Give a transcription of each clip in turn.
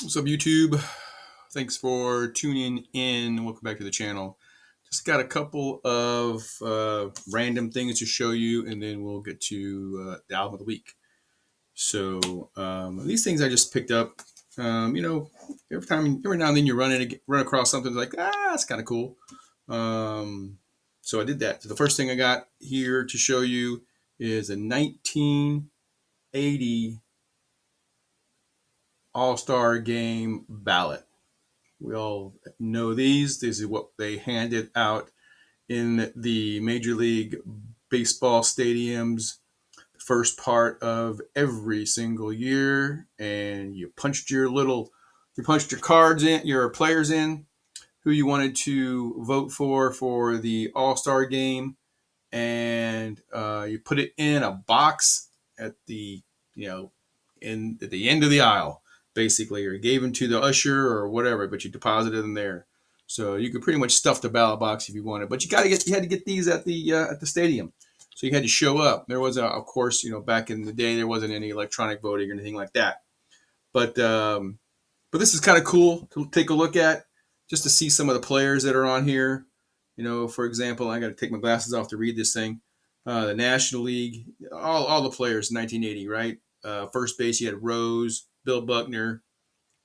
What's up, YouTube? Thanks for tuning in. Welcome back to the channel. Just got a couple of random things to show you, and then we'll get to the album of the week. So these things I just picked up. Every now and then you run across something like, that's kind of cool. So I did that. So the first thing I got here to show you is a 1980 All-Star Game ballot. We all know these. This is what they handed out in the Major League Baseball stadiums the first part of every single year. And you punched your cards in, your players in, who you wanted to vote for the All-Star game. And you put it in a box at at the end of the aisle, basically, or gave them to the usher or whatever, but you deposited them there. So you could pretty much stuff the ballot box if you wanted, but you had to get these at the stadium. So you had to show up. There was, of course, back in the day, there wasn't any electronic voting or anything like that. But this is kind of cool to take a look at, just to see some of the players that are on here. For example, I got to take my glasses off to read this thing. The National League, all the players in 1980, right? First base, you had Rose, Bill Buckner,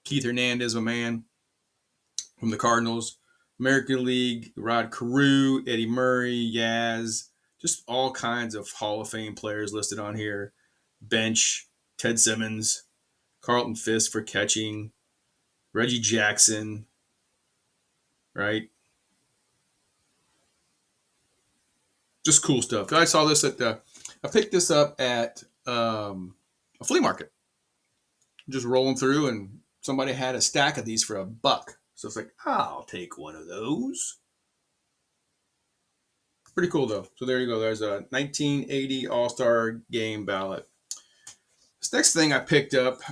Keith Hernandez, my man, from the Cardinals. American League, Rod Carew, Eddie Murray, Yaz, just all kinds of Hall of Fame players listed on here. Bench, Ted Simmons, Carlton Fisk for catching, Reggie Jackson, right? Just cool stuff. I saw this I picked this up at a flea market. Just rolling through, and somebody had a stack of these for $1. So it's like, I'll take one of those. Pretty cool, though. So there you go. There's a 1980 All-Star Game ballot. This next thing I picked up,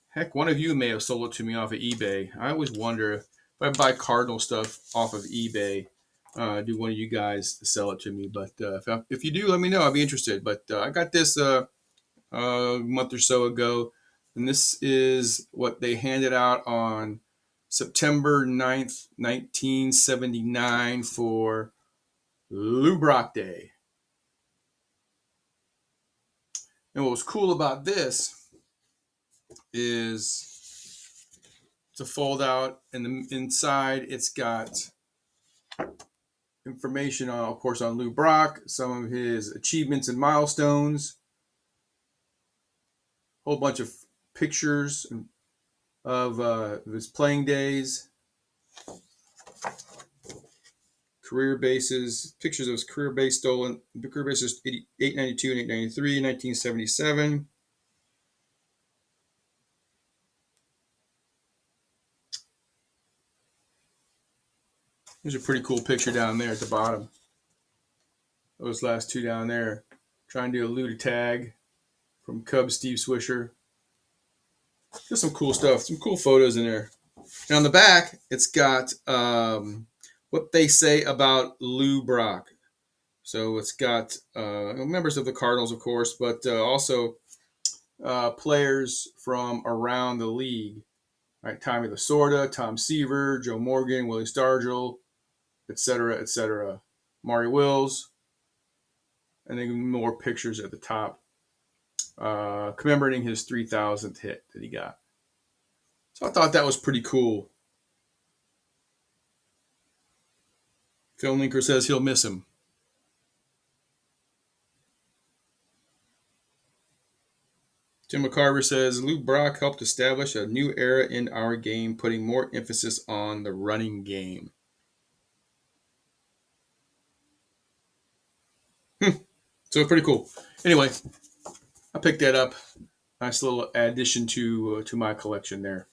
heck, one of you may have sold it to me off of eBay. I always wonder if I buy Cardinal stuff off of eBay, do one of you guys sell it to me? But if you do, let me know. I'd be interested. But I got this a month or so ago, and this is what they handed out on September 9th, 1979 for Lou Brock Day. And what was cool about this is it's a fold out, and the inside it's got information on, of course, on Lou Brock, some of his achievements and milestones, a whole bunch of pictures of his playing days, career bases, pictures of his career base stolen, career bases 892 and 893, 1977. There's a pretty cool picture down there at the bottom. Those last two down there, trying to elude a tag from Cubs Steve Swisher. Just some cool stuff, some cool photos in there. And on the back, it's got what they say about Lou Brock. So it's got members of the Cardinals, of course, but also players from around the league. Right, Tommy Lasorda, Tom Seaver, Joe Morgan, Willie Stargell, etc., etc. Maury Wills, and then more pictures at the top commemorating his 3,000th hit that he got. So I thought that was pretty cool. Phil Linker says he'll miss him. Tim McCarver says Lou Brock helped establish a new era in our game, putting more emphasis on the running game. So pretty cool. Anyway, I picked that up. Nice little addition to my collection there.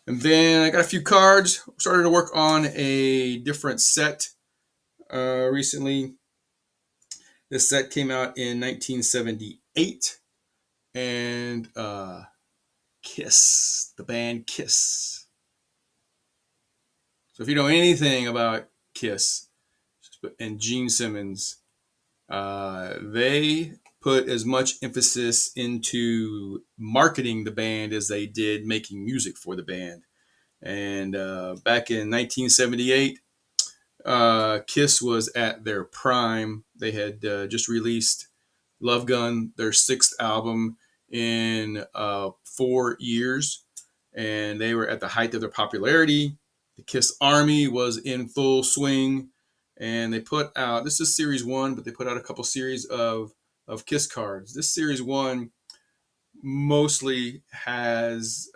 And then I got a few cards. Started to work on a different set recently. This set came out in 1978. And Kiss, the band Kiss. So if you know anything about Kiss and Gene Simmons, they put as much emphasis into marketing the band as they did making music for the band. And back in 1978, Kiss was at their prime. They had just released Love Gun, their sixth album in 4 years, and they were at the height of their popularity. The Kiss Army was in full swing, and they put out, this is series one, but they put out a couple series of Kiss cards. This series one mostly has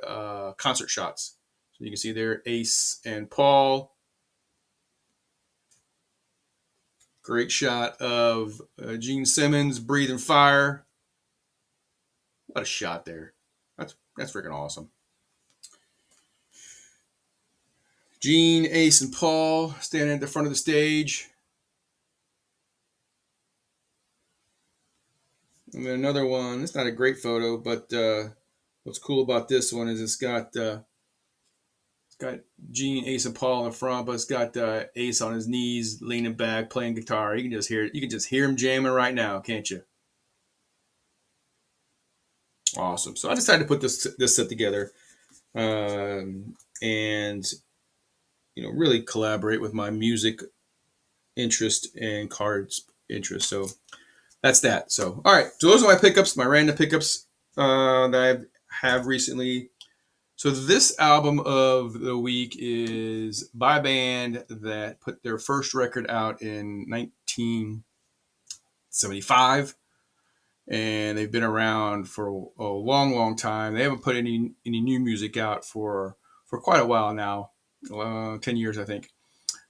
concert shots. So you can see there Ace and Paul. Great shot of Gene Simmons breathing fire. What a shot there. That's freaking awesome. Gene, Ace, and Paul standing at the front of the stage. And then another one. It's not a great photo, but what's cool about this one is it's got Gene, Ace, and Paul in the front, but it's got Ace on his knees, leaning back, playing guitar. You can just hear it. You can just hear him jamming right now, can't you? Awesome. So I decided to put this set together, and really collaborate with my music interest and cards interest. So that's that. So all right. So those are my pickups, my random pickups that I have recently. So this album of the week is by a band that put their first record out in 1975, and they've been around for a long, long time. They haven't put any new music out for quite a while now, 10 years, I think.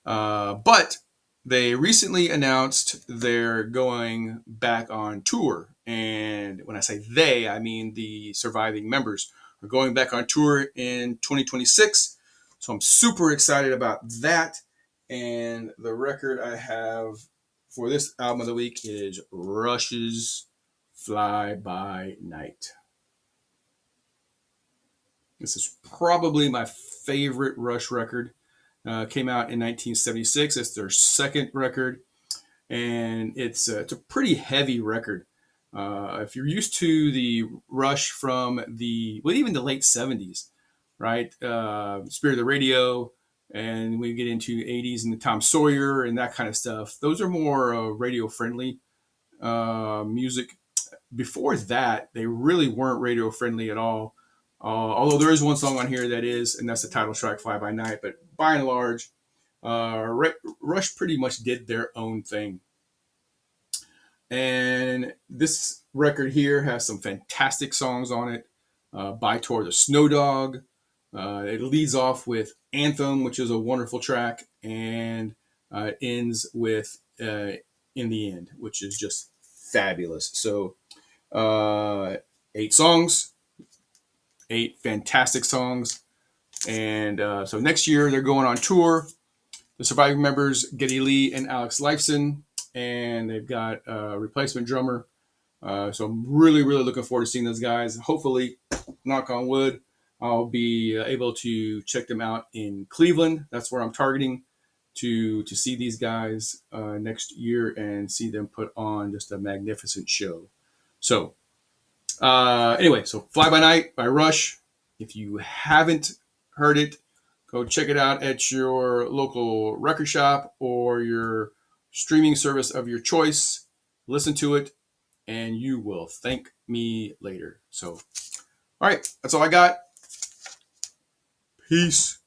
But they recently announced they're going back on tour. And when I say they, I mean the surviving members are going back on tour in 2026. So I'm super excited about that. And the record I have for this album of the week is Rush's Fly By Night. This is probably my favorite Rush record. Came out in 1976. It's their second record, and it's a pretty heavy record. If you're used to the Rush from even the late 70s, right? Spirit of the Radio, and we get into 80s and the Tom Sawyer and that kind of stuff. Those are more radio friendly music. Before that, they really weren't radio friendly at all. Although there is one song on here that is, and that's the title track, Fly By Night. But by and large, Rush pretty much did their own thing. And this record here has some fantastic songs on it. By Tor the Snow Dog. It leads off with Anthem, which is a wonderful track, and it ends with In the End, which is just fabulous. So 8 songs, 8 fantastic songs. And so next year they're going on tour. The surviving members, Geddy Lee and Alex Lifeson, and they've got a replacement drummer. So I'm really, really looking forward to seeing those guys. Hopefully, knock on wood, I'll be able to check them out in Cleveland. That's where I'm targeting to see these guys next year and see them put on just a magnificent show. So anyway, so Fly By Night by Rush. If you haven't heard it, go check it out at your local record shop or your streaming service of your choice. Listen to it, and you will thank me later. So, all right, that's all I got. Peace.